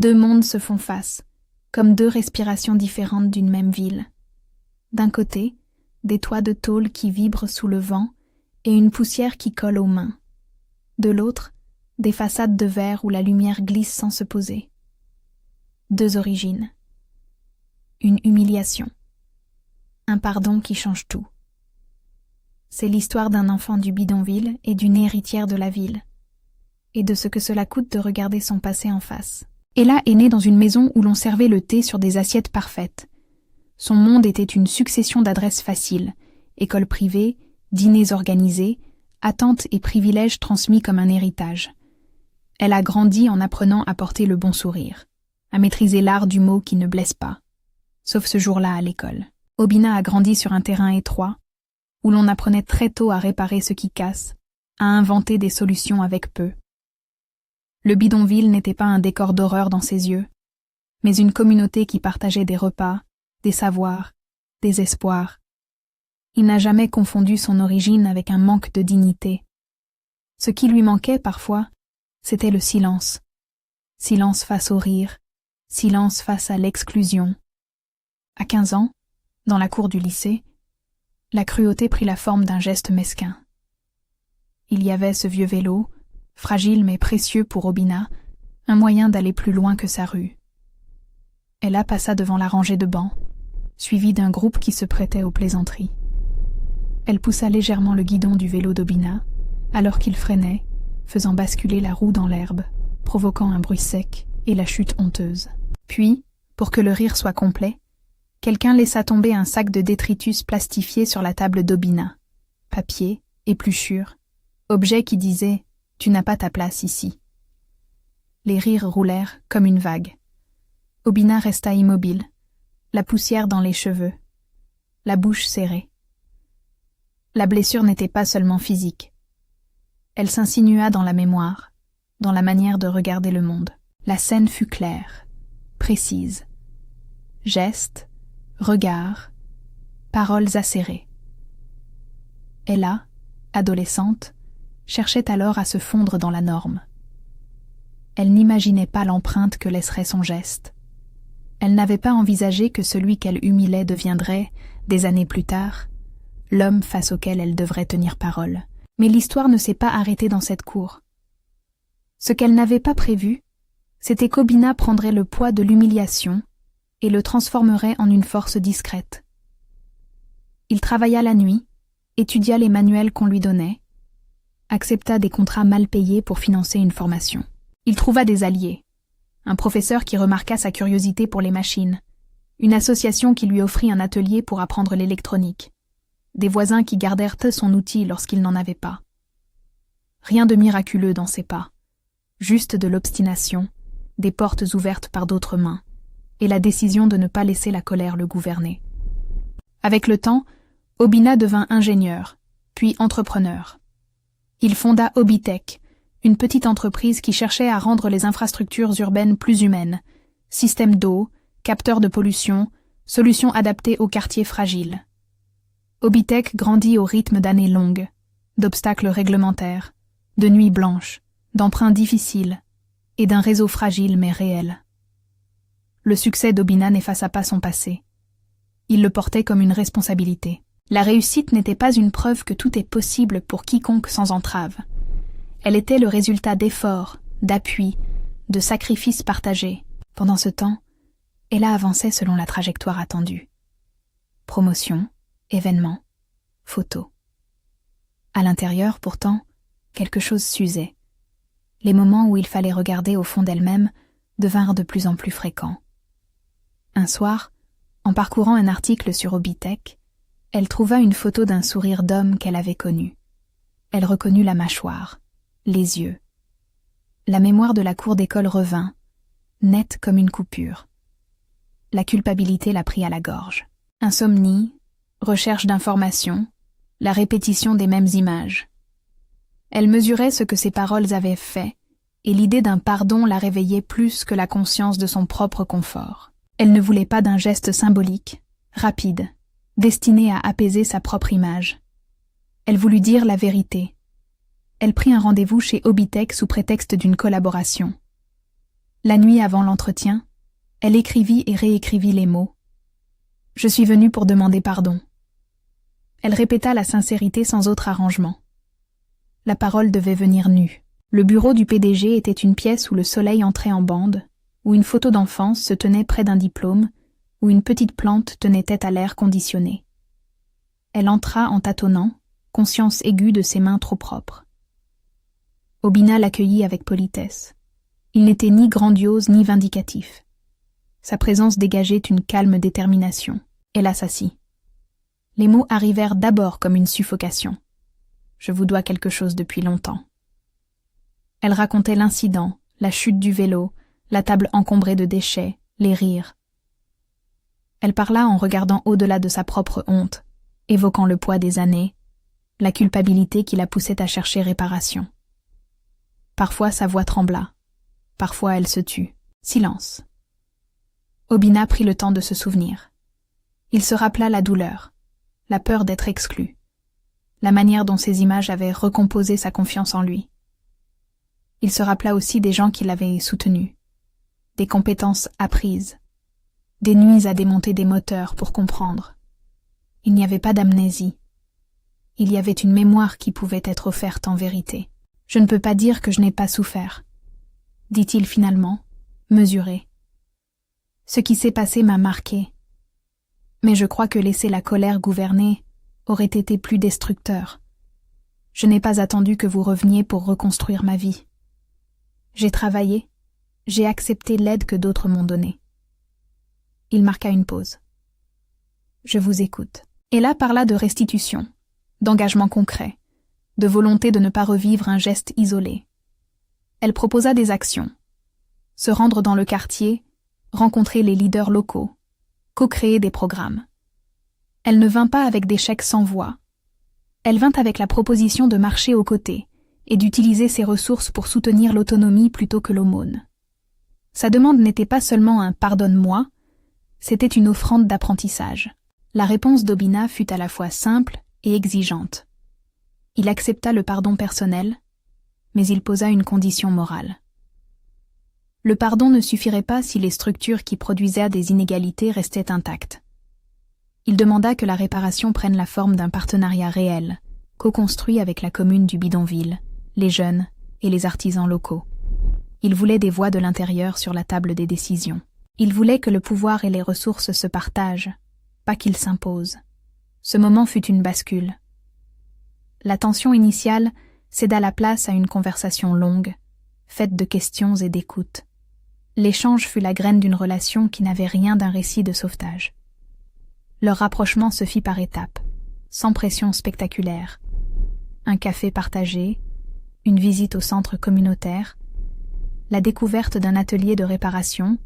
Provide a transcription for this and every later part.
Deux mondes se font face, comme deux respirations différentes d'une même ville. D'un côté, des toits de tôle qui vibrent sous le vent et une poussière qui colle aux mains. De l'autre, des façades de verre où la lumière glisse sans se poser. Deux origines. Une humiliation. Un pardon qui change tout. C'est l'histoire d'un enfant du bidonville et d'une héritière de la ville, et de ce que cela coûte de regarder son passé en face. Ella est née dans une maison où l'on servait le thé sur des assiettes parfaites. Son monde était une succession d'adresses faciles, écoles privées, dîners organisés, attentes et privilèges transmis comme un héritage. Elle a grandi en apprenant à porter le bon sourire, à maîtriser l'art du mot qui ne blesse pas, sauf ce jour-là à l'école. Obina a grandi sur un terrain étroit, où l'on apprenait très tôt à réparer ce qui casse, à inventer des solutions avec peu. Le bidonville n'était pas un décor d'horreur dans ses yeux, mais une communauté qui partageait des repas, des savoirs, des espoirs. Il n'a jamais confondu son origine avec un manque de dignité. Ce qui lui manquait parfois, c'était le silence. Silence face au rire, silence face à l'exclusion. À 15 ans, dans la cour du lycée, la cruauté prit la forme d'un geste mesquin. Il y avait ce vieux vélo, fragile mais précieux pour Obina, un moyen d'aller plus loin que sa rue. Ella passa devant la rangée de bancs, suivie d'un groupe qui se prêtait aux plaisanteries. Elle poussa légèrement le guidon du vélo d'Obina, alors qu'il freinait, faisant basculer la roue dans l'herbe, provoquant un bruit sec et la chute honteuse. Puis, pour que le rire soit complet, quelqu'un laissa tomber un sac de détritus plastifié sur la table d'Obina. Papier, épluchure, objet qui disait « Tu n'as pas ta place ici ». Les rires roulèrent comme une vague. Obina resta immobile, la poussière dans les cheveux, la bouche serrée. La blessure n'était pas seulement physique. Elle s'insinua dans la mémoire, dans la manière de regarder le monde. La scène fut claire, précise. Gestes, regards, paroles acérées. Ella, adolescente, cherchait alors à se fondre dans la norme. Elle n'imaginait pas l'empreinte que laisserait son geste. Elle n'avait pas envisagé que celui qu'elle humiliait deviendrait, des années plus tard, l'homme face auquel elle devrait tenir parole. Mais l'histoire ne s'est pas arrêtée dans cette cour. Ce qu'elle n'avait pas prévu, c'était qu'Obina prendrait le poids de l'humiliation et le transformerait en une force discrète. Il travailla la nuit, étudia les manuels qu'on lui donnait, accepta des contrats mal payés pour financer une formation. Il trouva des alliés, un professeur qui remarqua sa curiosité pour les machines, une association qui lui offrit un atelier pour apprendre l'électronique, des voisins qui gardèrent son outil lorsqu'il n'en avait pas. Rien de miraculeux dans ses pas, juste de l'obstination, des portes ouvertes par d'autres mains, et la décision de ne pas laisser la colère le gouverner. Avec le temps, Obina devint ingénieur, puis entrepreneur. Il fonda Obitech, une petite entreprise qui cherchait à rendre les infrastructures urbaines plus humaines, systèmes d'eau, capteurs de pollution, solutions adaptées aux quartiers fragiles. Obitech grandit au rythme d'années longues, d'obstacles réglementaires, de nuits blanches, d'emprunts difficiles et d'un réseau fragile mais réel. Le succès d'Obina n'effaça pas son passé. Il le portait comme une responsabilité. La réussite n'était pas une preuve que tout est possible pour quiconque sans entrave. Elle était le résultat d'efforts, d'appuis, de sacrifices partagés. Pendant ce temps, Ella avançait selon la trajectoire attendue. Promotion, événements, photos. À l'intérieur, pourtant, quelque chose s'usait. Les moments où il fallait regarder au fond d'elle-même devinrent de plus en plus fréquents. Un soir, en parcourant un article sur Obitech, elle trouva une photo d'un sourire d'homme qu'elle avait connu. Elle reconnut la mâchoire, les yeux. La mémoire de la cour d'école revint, nette comme une coupure. La culpabilité la prit à la gorge. Insomnie, recherche d'informations, la répétition des mêmes images. Elle mesurait ce que ses paroles avaient fait, et l'idée d'un pardon la réveillait plus que la conscience de son propre confort. Elle ne voulait pas d'un geste symbolique, rapide, destiné à apaiser sa propre image. Elle voulut dire la vérité. Elle prit un rendez-vous chez Obitech sous prétexte d'une collaboration. La nuit avant l'entretien, elle écrivit et réécrivit les mots. « Je suis venue pour demander pardon. » Elle répéta la sincérité sans autre arrangement. La parole devait venir nue. Le bureau du PDG était une pièce où le soleil entrait en bande, où une photo d'enfance se tenait près d'un diplôme, où une petite plante tenait tête à l'air conditionné. Elle entra en tâtonnant, conscience aiguë de ses mains trop propres. Obina l'accueillit avec politesse. Il n'était ni grandiose ni vindicatif. Sa présence dégageait une calme détermination. Elle s'assit. Les mots arrivèrent d'abord comme une suffocation. « Je vous dois quelque chose depuis longtemps. » Elle racontait l'incident, la chute du vélo, la table encombrée de déchets, les rires. Elle parla en regardant au-delà de sa propre honte, évoquant le poids des années, la culpabilité qui la poussait à chercher réparation. Parfois sa voix trembla, parfois elle se tut. Silence. Obina prit le temps de se souvenir. Il se rappela la douleur, la peur d'être exclu, la manière dont ces images avaient recomposé sa confiance en lui. Il se rappela aussi des gens qui l'avaient soutenu, des compétences apprises, des nuits à démonter des moteurs pour comprendre. Il n'y avait pas d'amnésie. Il y avait une mémoire qui pouvait être offerte en vérité. « Je ne peux pas dire que je n'ai pas souffert », dit-il finalement, mesuré. « Ce qui s'est passé m'a marqué. Mais je crois que laisser la colère gouverner aurait été plus destructeur. Je n'ai pas attendu que vous reveniez pour reconstruire ma vie. J'ai travaillé, j'ai accepté l'aide que d'autres m'ont donnée. » Il marqua une pause. « Je vous écoute. » Ella parla de restitution, d'engagement concret, de volonté de ne pas revivre un geste isolé. Elle proposa des actions. Se rendre dans le quartier, rencontrer les leaders locaux, co-créer des programmes. Elle ne vint pas avec des chèques sans voix. Elle vint avec la proposition de marcher aux côtés et d'utiliser ses ressources pour soutenir l'autonomie plutôt que l'aumône. Sa demande n'était pas seulement un « pardonne-moi », c'était une offrande d'apprentissage. La réponse d'Obina fut à la fois simple et exigeante. Il accepta le pardon personnel, mais il posa une condition morale. Le pardon ne suffirait pas si les structures qui produisaient des inégalités restaient intactes. Il demanda que la réparation prenne la forme d'un partenariat réel, co-construit avec la commune du bidonville, les jeunes et les artisans locaux. Il voulait des voix de l'intérieur sur la table des décisions. Il voulait que le pouvoir et les ressources se partagent, pas qu'ils s'imposent. Ce moment fut une bascule. La tension initiale céda la place à une conversation longue, faite de questions et d'écoute. L'échange fut la graine d'une relation qui n'avait rien d'un récit de sauvetage. Leur rapprochement se fit par étapes, sans pression spectaculaire. Un café partagé, une visite au centre communautaire, la découverte d'un atelier de réparation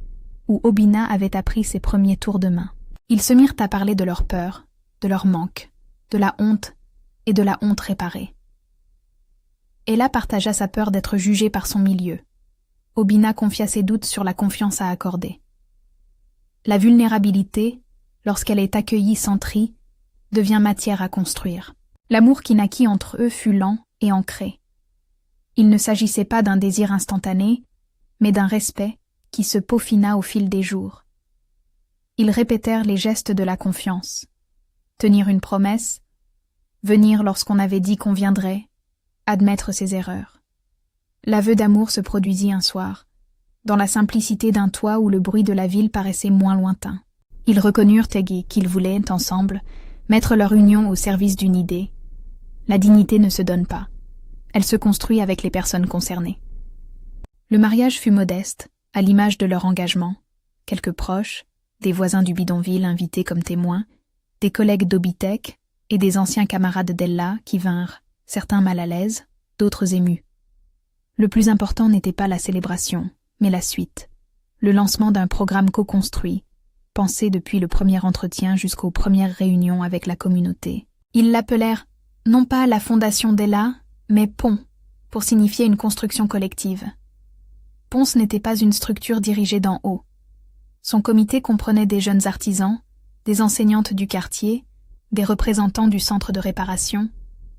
où Obina avait appris ses premiers tours de main. Ils se mirent à parler de leur peur, de leur manque, de la honte et de la honte réparée. Ella partagea sa peur d'être jugée par son milieu. Obina confia ses doutes sur la confiance à accorder. La vulnérabilité, lorsqu'elle est accueillie sans tri, devient matière à construire. L'amour qui naquit entre eux fut lent et ancré. Il ne s'agissait pas d'un désir instantané, mais d'un respect qui se peaufina au fil des jours. Ils répétèrent les gestes de la confiance. Tenir une promesse, venir lorsqu'on avait dit qu'on viendrait, admettre ses erreurs. L'aveu d'amour se produisit un soir, dans la simplicité d'un toit où le bruit de la ville paraissait moins lointain. Ils reconnurent qu'ils voulaient, ensemble, mettre leur union au service d'une idée. La dignité ne se donne pas. Elle se construit avec les personnes concernées. Le mariage fut modeste, à l'image de leur engagement. Quelques proches, des voisins du bidonville invités comme témoins, des collègues d'Obitech et des anciens camarades d'Ella qui vinrent, certains mal à l'aise, d'autres émus. Le plus important n'était pas la célébration, mais la suite, le lancement d'un programme co-construit, pensé depuis le premier entretien jusqu'aux premières réunions avec la communauté. Ils l'appelèrent non pas la fondation d'Ella, mais Pont, pour signifier une construction collective. Ponce n'était pas une structure dirigée d'en haut. Son comité comprenait des jeunes artisans, des enseignantes du quartier, des représentants du centre de réparation,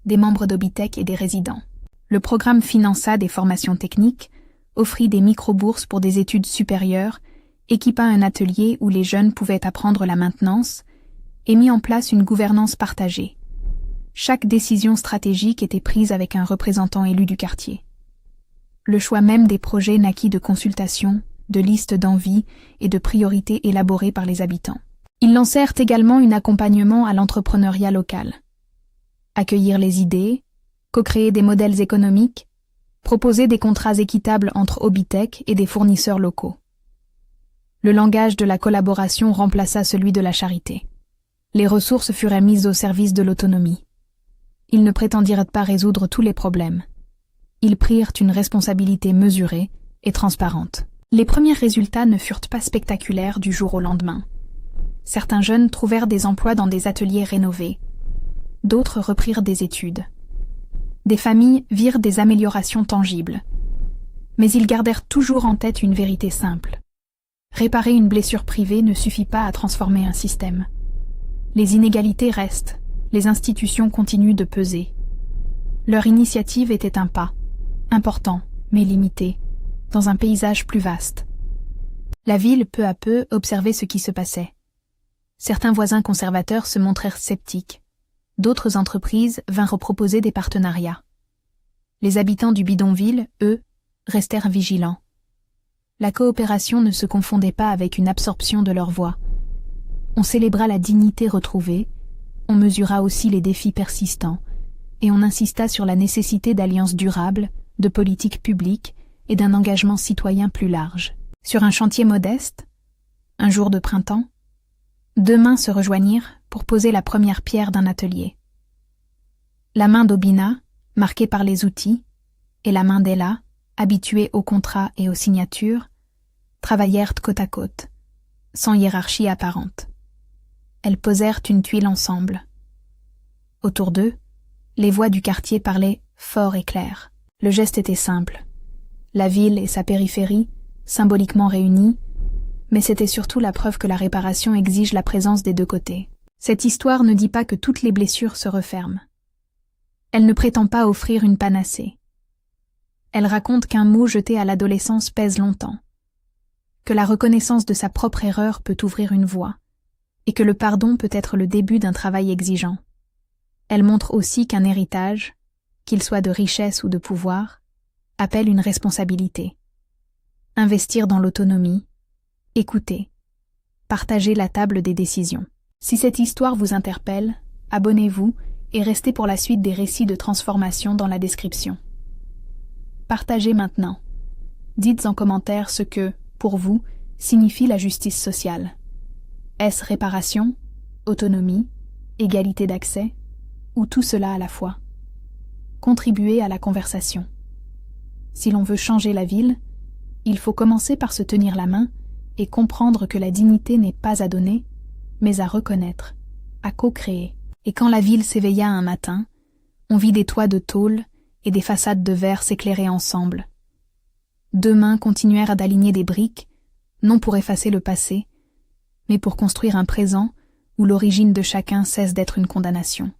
des membres d'Obitech et des résidents. Le programme finança des formations techniques, offrit des micro-bourses pour des études supérieures, équipa un atelier où les jeunes pouvaient apprendre la maintenance et mit en place une gouvernance partagée. Chaque décision stratégique était prise avec un représentant élu du quartier. Le choix même des projets naquit de consultations, de listes d'envies et de priorités élaborées par les habitants. Ils lancèrent également un accompagnement à l'entrepreneuriat local. Accueillir les idées, co-créer des modèles économiques, proposer des contrats équitables entre Obitech et des fournisseurs locaux. Le langage de la collaboration remplaça celui de la charité. Les ressources furent mises au service de l'autonomie. Ils ne prétendirent pas résoudre tous les problèmes. Ils prirent une responsabilité mesurée et transparente. Les premiers résultats ne furent pas spectaculaires du jour au lendemain. Certains jeunes trouvèrent des emplois dans des ateliers rénovés. D'autres reprirent des études. Des familles virent des améliorations tangibles. Mais ils gardèrent toujours en tête une vérité simple. Réparer une blessure privée ne suffit pas à transformer un système. Les inégalités restent, les institutions continuent de peser. Leur initiative était un pas, important, mais limité, dans un paysage plus vaste. La ville, peu à peu, observait ce qui se passait. Certains voisins conservateurs se montrèrent sceptiques. D'autres entreprises vinrent proposer des partenariats. Les habitants du bidonville, eux, restèrent vigilants. La coopération ne se confondait pas avec une absorption de leur voix. On célébra la dignité retrouvée, on mesura aussi les défis persistants, et on insista sur la nécessité d'alliances durables, de politiques publiques et d'un engagement citoyen plus large. Sur un chantier modeste, un jour de printemps, 2 mains se rejoignirent pour poser la première pierre d'un atelier. La main d'Obina, marquée par les outils, et la main d'Ella, habituée aux contrats et aux signatures, travaillèrent côte à côte, sans hiérarchie apparente. Elles posèrent une tuile ensemble. Autour d'eux, les voix du quartier parlaient fort et clair. Le geste était simple. La ville et sa périphérie, symboliquement réunies, mais c'était surtout la preuve que la réparation exige la présence des 2 côtés. Cette histoire ne dit pas que toutes les blessures se referment. Elle ne prétend pas offrir une panacée. Elle raconte qu'un mot jeté à l'adolescence pèse longtemps, que la reconnaissance de sa propre erreur peut ouvrir une voie, et que le pardon peut être le début d'un travail exigeant. Elle montre aussi qu'un héritage, qu'il soit de richesse ou de pouvoir, appelle une responsabilité. Investir dans l'autonomie, écouter, partager la table des décisions. Si cette histoire vous interpelle, abonnez-vous et restez pour la suite des récits de transformation dans la description. Partagez maintenant. Dites en commentaire ce que, pour vous, signifie la justice sociale. Est-ce réparation, autonomie, égalité d'accès, ou tout cela à la fois? Contribuez à la conversation. Si l'on veut changer la ville, il faut commencer par se tenir la main et comprendre que la dignité n'est pas à donner, mais à reconnaître, à co-créer. Et quand la ville s'éveilla un matin, on vit des toits de tôle et des façades de verre s'éclairer ensemble. 2 mains continuèrent d'aligner des briques, non pour effacer le passé, mais pour construire un présent où l'origine de chacun cesse d'être une condamnation.